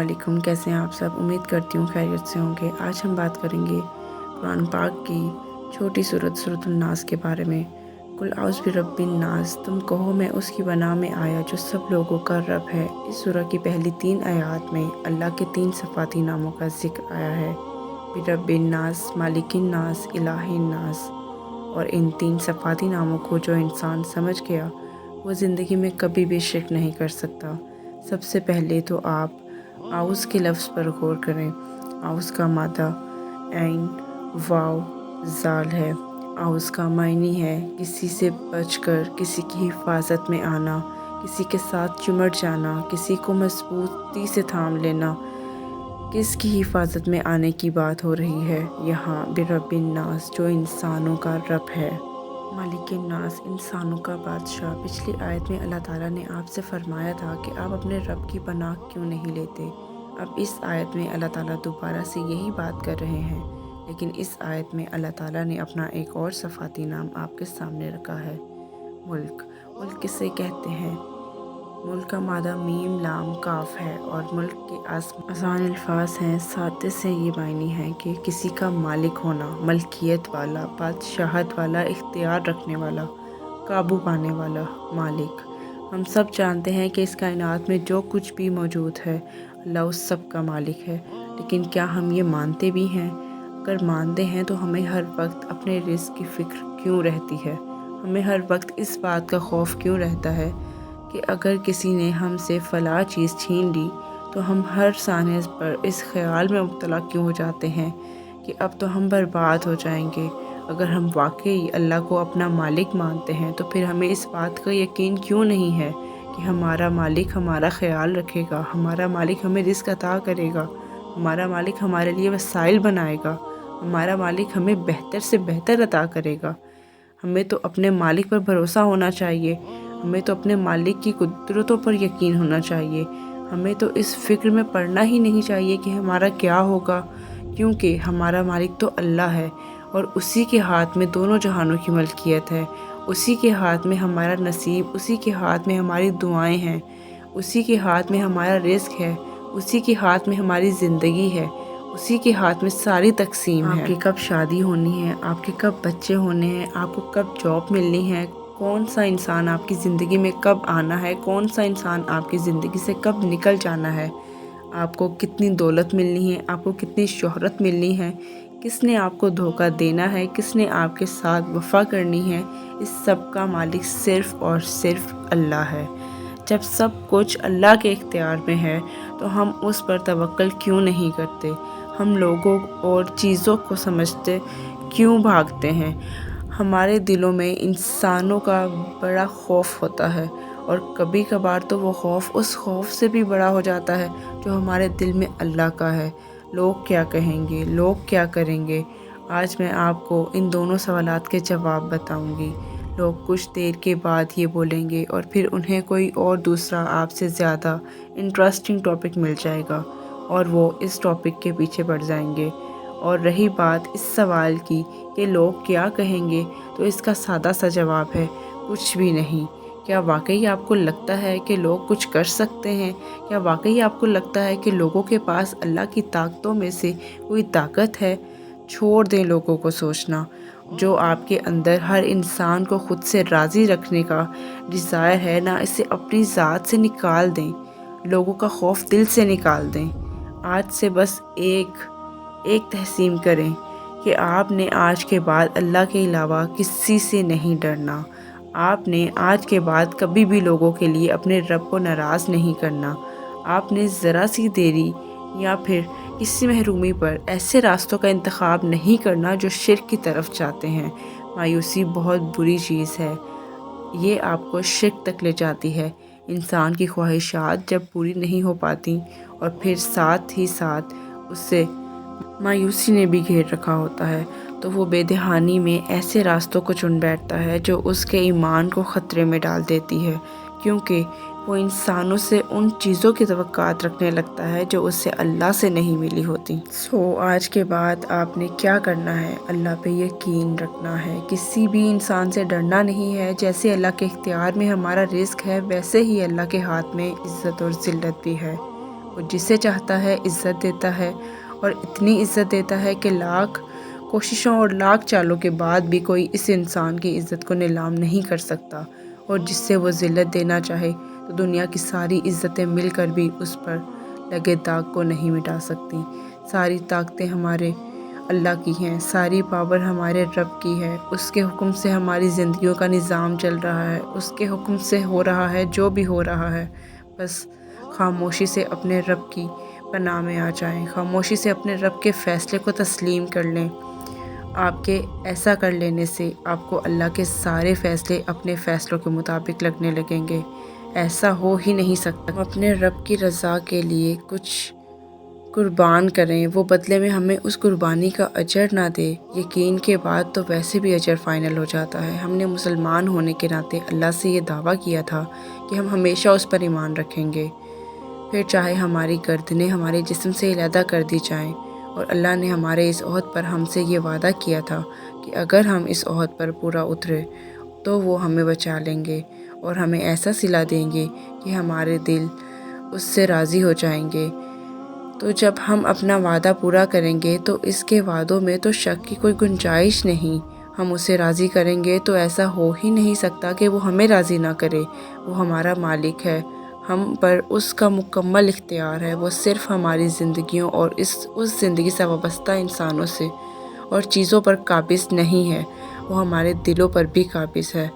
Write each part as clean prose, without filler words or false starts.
अस्सलामुअलैकुम। कैसे हैं आप सब? उम्मीद करती हूँ खैरियत से होंगे। आज हम बात करेंगे कुरान पाक की छोटी सूरतुल नास के बारे में। कुल औज़ बिरब्बिन नास, तुम कहो मैं उसकी बना में आया जो सब लोगों का रब है। इस सूरह की पहली 3 आयात में अल्लाह के 3 सिफ़ाती नामों का ज़िक्र आया है, बिरब्बिन नास, मालिकिन नास, इलाहिन नास। और इन 3 सिफ़ाती नामों को जो इंसान समझ गया वो ज़िंदगी में कभी भी शिर्क नहीं कर सकता। सबसे पहले तो आप आउज़ के लफ्ज़ पर गौर करें। आउज़ का मादा ऐन वाव ज़ाल है। आउज़ का मायनी है किसी से बचकर, किसी की हिफाजत में आना, किसी के साथ चिमट जाना, किसी को मज़बूती से थाम लेना। किसकी हिफाजत में आने की बात हो रही है यहाँ? बिरब्बिन नास, जो इंसानों का रब है। मालिकिन नास, इंसानों का बादशाह। पिछली आयत में अल्लाह ताला ने आपसे फरमाया था कि आप अपने रब की पनाह क्यों नहीं लेते। अब इस आयत में अल्लाह ताला दोबारा से यही बात कर रहे हैं, लेकिन इस आयत में अल्लाह ताला ने अपना एक और सफ़ाती नाम आपके सामने रखा है, मुल्क। मुल्क किसे कहते हैं? मुल्क का मादा मीम लाम काफ है और मुल्क के आसान अल्फाज हैं। साथे से ये मायनी है कि किसी का मालिक होना, मलकियत वाला, बादशाहत वाला, इख्तियार रखने वाला, काबू पाने वाला मालिक। हम सब जानते हैं कि इस कायनात में जो कुछ भी मौजूद है अल्लाह उस सब का मालिक है, लेकिन क्या हम ये मानते भी हैं? अगर मानते हैं तो हमें हर वक्त अपने रिज़्क़ की फ़िक्र क्यों रहती है? हमें हर वक्त इस बात का खौफ क्यों रहता है कि अगर किसी ने हमसे फ़लाँ चीज़ छीन ली तो हम हर साने पर इस ख़्याल में मुब्तला क्यों हो जाते हैं कि अब तो हम बर्बाद हो जाएंगे। अगर हम वाकई अल्लाह को अपना मालिक मानते हैं तो फिर हमें इस बात का यकीन क्यों नहीं है कि हमारा मालिक हमारा ख़्याल रखेगा, हमारा मालिक हमें रिज़्क़ अता करेगा, हमारा मालिक हमारे लिए वसाइल बनाएगा, हमारा मालिक हमें बेहतर से बेहतर अता करेगा। हमें तो अपने मालिक पर भरोसा होना चाहिए। हमें तो अपने मालिक की कुदरतों पर यकीन होना चाहिए। हमें तो इस फ़िक्र में पड़ना ही नहीं चाहिए कि हमारा क्या होगा, क्योंकि हमारा मालिक तो अल्लाह है और उसी के हाथ में दोनों जहानों की मलकियत है। उसी के हाथ में हमारा नसीब, उसी के हाथ में हमारी दुआएं हैं, उसी के हाथ में हमारा रिज़्क़ है, उसी के हाथ में हमारी ज़िंदगी है, उसी के हाथ में सारी तकसीम है। आपकी कब शादी होनी है, आपके कब बच्चे होने हैं, आपको कब जॉब मिलनी है, कौन सा इंसान आपकी ज़िंदगी में कब आना है, कौन सा इंसान आपकी ज़िंदगी से कब निकल जाना है, आपको कितनी दौलत मिलनी है, आपको कितनी शोहरत मिलनी है, किसने आपको धोखा देना है, किसने आपके साथ वफ़ा करनी है, इस सब का मालिक सिर्फ़ और सिर्फ़ अल्लाह है। जब सब कुछ अल्लाह के इख्तियार में है तो हम उस पर तवक्कुल क्यों नहीं करते? हम लोगों और चीज़ों को समझते क्यों भागते हैं? हमारे दिलों में इंसानों का बड़ा खौफ होता है और कभी कभार तो वो खौफ उस खौफ से भी बड़ा हो जाता है जो हमारे दिल में अल्लाह का है। लोग क्या कहेंगे, लोग क्या करेंगे? आज मैं आपको इन दोनों सवालात के जवाब बताऊंगी। लोग कुछ देर के बाद ये बोलेंगे और फिर उन्हें कोई और दूसरा आपसे ज़्यादा इंटरेस्टिंग टॉपिक मिल जाएगा और वो इस टॉपिक के पीछे बढ़ जाएंगे। और रही बात इस सवाल की कि लोग क्या कहेंगे, तो इसका सादा सा जवाब है कुछ भी नहीं। क्या वाकई आपको लगता है कि लोग कुछ कर सकते हैं? क्या वाकई आपको लगता है कि लोगों के पास अल्लाह की ताकतों में से कोई ताकत है? छोड़ दें लोगों को सोचना। जो आपके अंदर हर इंसान को ख़ुद से राज़ी रखने का डिज़ायर है ना, इसे अपनी ज़ात से निकाल दें। लोगों का खौफ दिल से निकाल दें। आज से बस एक तहसीम करें कि आपने आज के बाद अल्लाह के अलावा किसी से नहीं डरना। आपने आज के बाद कभी भी लोगों के लिए अपने रब को नाराज़ नहीं करना। आपने ज़रा सी देरी या फिर किसी महरूमी पर ऐसे रास्तों का इंतखाब नहीं करना जो शिर्क की तरफ जाते हैं। मायूसी बहुत बुरी चीज़ है, ये आपको शिर्क तक ले जाती है। इंसान की ख्वाहिशात जब पूरी नहीं हो पाती और फिर साथ ही साथ उससे मायूसी ने भी घेर रखा होता है तो वो बेदहानी में ऐसे रास्तों को चुन बैठता है जो उसके ईमान को ख़तरे में डाल देती है, क्योंकि वो इंसानों से उन चीज़ों की तवक्कुआत रखने लगता है जो उससे अल्लाह से नहीं मिली होती। आज के बाद आपने क्या करना है? अल्लाह पे यकीन रखना है, किसी भी इंसान से डरना नहीं है। जैसे अल्लाह के इख्तियार में हमारा रिज़्क़ है, वैसे ही अल्लाह के हाथ में इज़्ज़त और ज़िल्लत भी है। وہ جسے چاہتا ہے عزت دیتا ہے، اور اتنی عزت دیتا ہے کہ لاکھ کوششوں اور لاکھ چالوں کے بعد بھی کوئی اس انسان کی عزت کو نیلام نہیں کر سکتا، اور جس سے وہ ذلت دینا چاہے تو دنیا کی ساری عزتیں مل کر بھی اس پر لگے داغ کو نہیں مٹا سکتی۔ ساری طاقتیں ہمارے اللہ کی ہیں، ساری پاور ہمارے رب کی ہے، اس کے حکم سے ہماری زندگیوں کا نظام چل رہا ہے، اس کے حکم سے ہو رہا ہے جو بھی ہو رہا ہے۔ بس خاموشی سے اپنے رب کی پناہ میں آ جائیں، خاموشی سے اپنے رب کے فیصلے کو تسلیم کر لیں۔ آپ کے ایسا کر لینے سے آپ کو اللہ کے سارے فیصلے اپنے فیصلوں کے مطابق لگنے لگیں گے۔ ایسا ہو ہی نہیں سکتا۔ ہم اپنے رب کی رضا کے لیے کچھ قربان کریں، وہ بدلے میں ہمیں اس قربانی کا اجر نہ دے، یقین کے بعد تو ویسے بھی اجر فائنل ہو جاتا ہے۔ ہم نے مسلمان ہونے کے ناطے اللہ سے یہ دعویٰ کیا تھا کہ ہم ہمیشہ اس پر ایمان رکھیں گے، پھر چاہے ہماری گردنیں ہمارے جسم سے علیحدہ کر دی جائیں، اور اللہ نے ہمارے اس عہد پر ہم سے یہ وعدہ کیا تھا کہ اگر ہم اس عہد پر پورا اترے تو وہ ہمیں بچا لیں گے اور ہمیں ایسا صلہ دیں گے کہ ہمارے دل اس سے راضی ہو جائیں گے۔ تو جب ہم اپنا وعدہ پورا کریں گے تو اس کے وعدوں میں تو شک کی کوئی گنجائش نہیں۔ ہم اسے راضی کریں گے تو ایسا ہو ہی نہیں سکتا کہ وہ ہمیں راضی نہ کرے۔ وہ ہمارا مالک ہے، ہم پر اس کا مکمل اختیار ہے۔ وہ صرف ہماری زندگیوں اور اس زندگی سے وابستہ انسانوں سے اور چیزوں پر قابض نہیں ہے، وہ ہمارے دلوں پر بھی قابض ہے،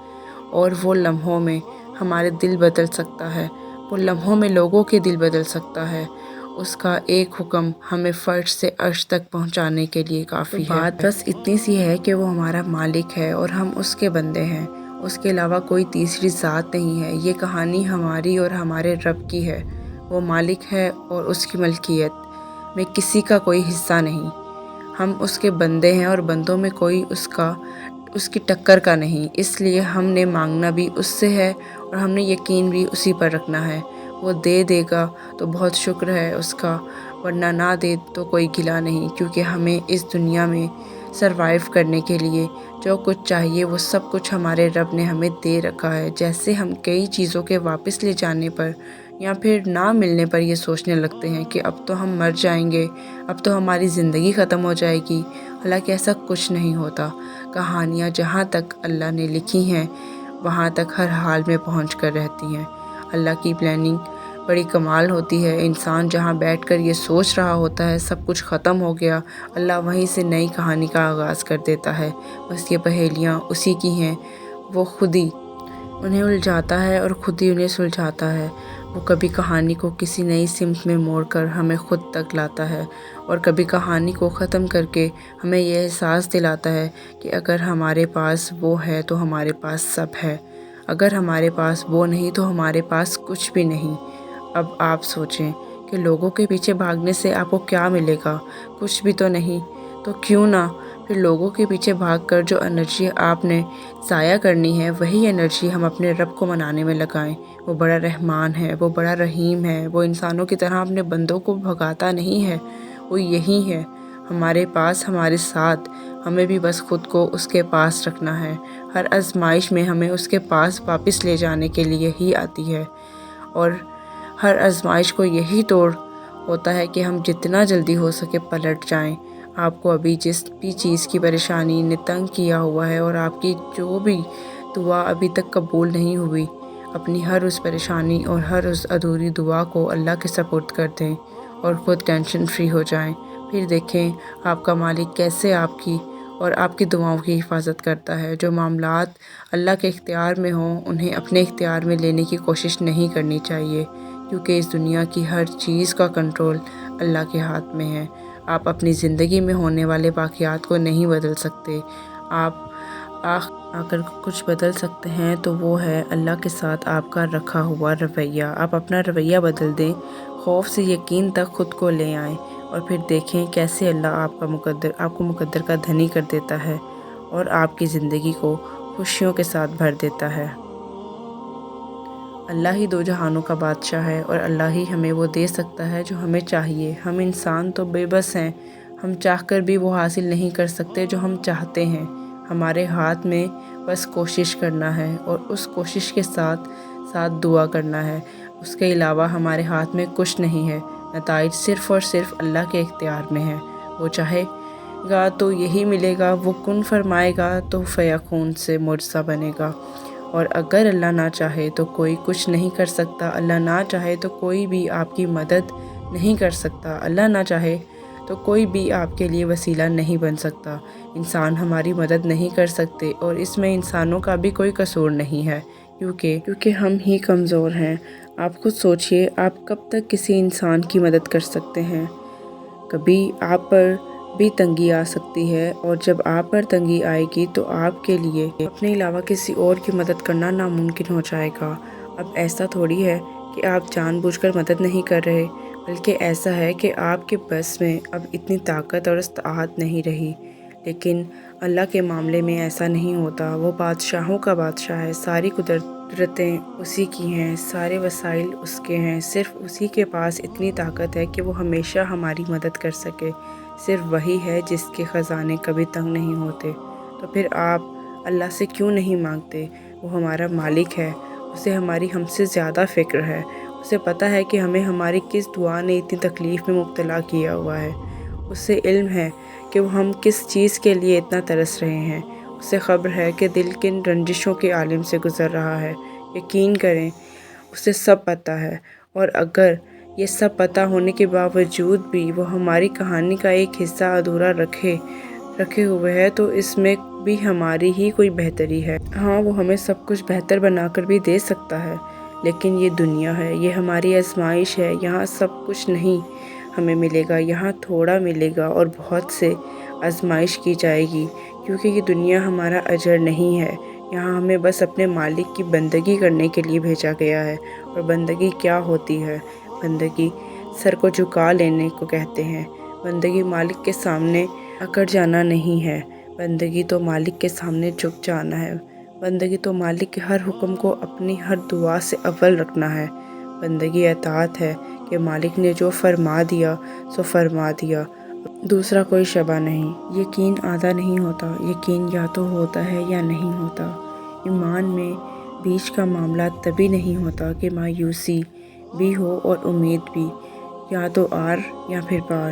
اور وہ لمحوں میں ہمارے دل بدل سکتا ہے، وہ لمحوں میں لوگوں کے دل بدل سکتا ہے۔ اس کا ایک حکم ہمیں فرش سے عرش تک پہنچانے کے لیے کافی ہے۔ بات بس اتنی سی ہے کہ وہ ہمارا مالک ہے اور ہم اس کے بندے ہیں، اس کے علاوہ کوئی تیسری ذات نہیں ہے۔ یہ کہانی ہماری اور ہمارے رب کی ہے، وہ مالک ہے اور اس کی ملکیت میں کسی کا کوئی حصہ نہیں۔ ہم اس کے بندے ہیں اور بندوں میں کوئی اس کی ٹکر کا نہیں، اس لیے ہم نے مانگنا بھی اس سے ہے اور ہم نے یقین بھی اسی پر رکھنا ہے۔ وہ دے دے گا تو بہت شکر ہے اس کا، ورنہ نہ دے تو کوئی گلہ نہیں، کیونکہ ہمیں اس دنیا میں سروائیو کرنے کے لیے جو کچھ چاہیے وہ سب کچھ ہمارے رب نے ہمیں دے رکھا ہے۔ جیسے ہم کئی چیزوں کے واپس لے جانے پر یا پھر نہ ملنے پر یہ سوچنے لگتے ہیں کہ اب تو ہم مر جائیں گے، اب تو ہماری زندگی ختم ہو جائے گی، حالانکہ ایسا کچھ نہیں ہوتا۔ کہانیاں جہاں تک اللہ نے لکھی ہیں وہاں تک ہر حال میں پہنچ کر رہتی ہیں۔ اللہ کی پلاننگ بڑی کمال ہوتی ہے۔ انسان جہاں بیٹھ کر یہ سوچ رہا ہوتا ہے سب کچھ ختم ہو گیا، اللہ وہیں سے نئی کہانی کا آغاز کر دیتا ہے۔ بس یہ پہیلیاں اسی کی ہیں، وہ خود ہی انہیں الجھاتا ہے اور خود ہی انہیں سلجھاتا ہے۔ وہ کبھی کہانی کو کسی نئی سمت میں موڑ کر ہمیں خود تک لاتا ہے، اور کبھی کہانی کو ختم کر کے ہمیں یہ احساس دلاتا ہے کہ اگر ہمارے پاس وہ ہے تو ہمارے پاس سب ہے، اگر ہمارے پاس وہ نہیں تو ہمارے پاس کچھ بھی نہیں۔ اب آپ سوچیں کہ لوگوں کے پیچھے بھاگنے سے آپ کو کیا ملے گا؟ کچھ بھی تو نہیں۔ تو کیوں نہ پھر لوگوں کے پیچھے بھاگ کر جو انرجی آپ نے ضائع کرنی ہے وہی انرجی ہم اپنے رب کو منانے میں لگائیں۔ وہ بڑا رحمان ہے، وہ بڑا رحیم ہے، وہ انسانوں کی طرح اپنے بندوں کو بھگاتا نہیں ہے، وہ یہی ہے ہمارے پاس، ہمارے ساتھ۔ ہمیں بھی بس خود کو اس کے پاس رکھنا ہے۔ ہر آزمائش میں ہمیں اس کے پاس واپس لے جانے کے لیے ہی آتی ہے، اور ہر آزمائش کو یہی توڑ ہوتا ہے کہ ہم جتنا جلدی ہو سکے پلٹ جائیں۔ آپ کو ابھی جس بھی چیز کی پریشانی نے تنگ کیا ہوا ہے اور آپ کی جو بھی دعا ابھی تک قبول نہیں ہوئی، اپنی ہر اس پریشانی اور ہر اس ادھوری دعا کو اللہ کے سپرد کر دیں اور خود ٹینشن فری ہو جائیں۔ پھر دیکھیں آپ کا مالک کیسے آپ کی اور آپ کی دعاؤں کی حفاظت کرتا ہے۔ جو معاملات اللہ کے اختیار میں ہوں انہیں اپنے اختیار میں لینے کی کوشش نہیں کرنی چاہیے، کیونکہ اس دنیا کی ہر چیز کا کنٹرول اللہ کے ہاتھ میں ہے۔ آپ اپنی زندگی میں ہونے والے واقعات کو نہیں بدل سکتے، آپ اگر کچھ بدل سکتے ہیں تو وہ ہے اللہ کے ساتھ آپ کا رکھا ہوا رویہ۔ آپ اپنا رویہ بدل دیں، خوف سے یقین تک خود کو لے آئیں، اور پھر دیکھیں کیسے اللہ آپ کو مقدر کا دھنی کر دیتا ہے اور آپ کی زندگی کو خوشیوں کے ساتھ بھر دیتا ہے۔ اللہ ہی دو جہانوں کا بادشاہ ہے اور اللہ ہی ہمیں وہ دے سکتا ہے جو ہمیں چاہیے۔ ہم انسان تو بے بس ہیں، ہم چاہ کر بھی وہ حاصل نہیں کر سکتے جو ہم چاہتے ہیں۔ ہمارے ہاتھ میں بس کوشش کرنا ہے اور اس کوشش کے ساتھ ساتھ دعا کرنا ہے۔ اس کے علاوہ ہمارے ہاتھ میں کچھ نہیں ہے، नताइज सिर्फ़ और सिर्फ अल्लाह के इख्तियार में है। वो चाहेगा तो यही मिलेगा, वो कुन फरमाएगा तो फ़यकून से मुर्सा बनेगा। और अगर अल्लाह ना चाहे तो कोई कुछ नहीं कर सकता। अल्लाह ना चाहे तो कोई भी आपकी मदद नहीं कर सकता। अल्लाह ना चाहे तो कोई भी आपके लिए वसीला नहीं बन सकता। इंसान हमारी मदद नहीं कर सकते और इसमें इंसानों का भी कोई कसूर नहीं है, क्योंकि हम ही कमज़ोर हैं। आप खुद सोचिए, आप कब तक किसी इंसान की मदद कर सकते हैं? कभी आप पर भी तंगी आ सकती है, और जब आप पर तंगी आएगी तो आपके लिए अपने अलावा किसी और की मदद करना नामुमकिन हो जाएगा। अब ऐसा थोड़ी है कि आप जानबूझकर मदद नहीं कर रहे, बल्कि ऐसा है कि आपके बस में अब इतनी ताकत और इस्ताअत नहीं रही। लेकिन अल्लाह के मामले में ऐसा नहीं होता। वो बादशाहों का बादशाह है, सारी कुदरतें उसी की हैं, सारे वसाइल उसके हैं। सिर्फ़ उसी के पास इतनी ताकत है कि वो हमेशा हमारी मदद कर सके। सिर्फ़ वही है जिसके ख़जाने कभी तंग नहीं होते। तो फिर आप अल्लाह से क्यों नहीं मांगते? वो हमारा मालिक है, उसे हमारी हमसे ज़्यादा फ़िक्र है। उसे पता है कि हमें हमारी किस दुआ ने इतनी तकलीफ़ में मुब्तला किया हुआ है। उसे इल्म है कि वो हम किस चीज़ के लिए इतना तरस रहे हैं। उसे ख़बर है कि दिल किन रंजिशों के आलिम से गुज़र रहा है। यकीन करें, उसे सब पता है। और अगर ये सब पता होने के बावजूद भी वो हमारी कहानी का एक हिस्सा अधूरा रखे हुए है, तो इसमें भी हमारी ही कोई बेहतरी है। हाँ, वो हमें सब कुछ बेहतर बनाकर भी दे सकता है, लेकिन ये दुनिया है, ये हमारी आजमाइश है। यहाँ सब कुछ नहीं हमें मिलेगा, यहाँ थोड़ा मिलेगा और बहुत से आजमाइश की जाएगी, क्योंकि ये दुनिया हमारा अजर नहीं है। यहाँ हमें बस अपने मालिक की बंदगी करने के लिए भेजा गया है। और बंदगी क्या होती है? बंदगी सर को झुका लेने को कहते हैं। बंदगी मालिक के सामने अकड़ जाना नहीं है। बंदगी तो मालिक के सामने झुक जाना है। बंदगी तो मालिक के हर हुक्म को अपनी हर दुआ से अव्वल रखना है। बंदगी अताअत है कि मालिक ने जो फरमा दिया सो फरमा दिया, दूसरा कोई शबा नहीं। यकीन आधा नहीं होता, यकीन या तो होता है या नहीं होता। ईमान में बीच का मामला तभी नहीं होता कि मायूसी भी हो और उम्मीद भी, या तो आर या फिर पार।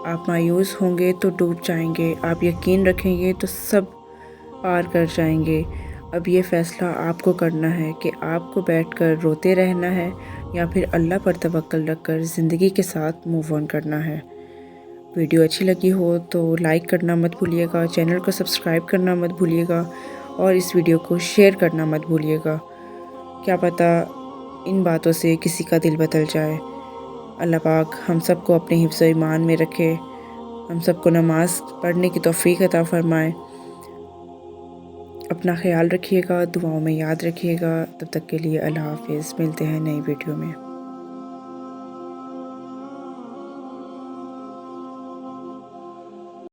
आप मायूस होंगे तो डूब जाएंगे, आप यकीन रखेंगे तो सब पार कर जाएंगे। अब ये फ़ैसला आपको करना है कि आपको बैठकर रोते रहना है या फिर अल्लाह पर तवक्कल रखकर ज़िंदगी के साथ मूव ऑन करना है। वीडियो अच्छी लगी हो तो लाइक करना मत भूलिएगा, चैनल को सब्सक्राइब करना मत भूलिएगा और इस वीडियो को शेयर करना मत भूलिएगा। क्या पता इन बातों से किसी का दिल बदल जाए। अल्लाह पाक हम सबको अपने हिफ्ज़ ईमान में रखे, हम सबको नमाज़ पढ़ने की तौफ़ीक अता फ़रमाए। अपना ख्याल रखिएगा, दुआओं में याद रखिएगा। तब तक के लिए अल्लाह हाफ़िज़। मिलते हैं नई वीडियो में।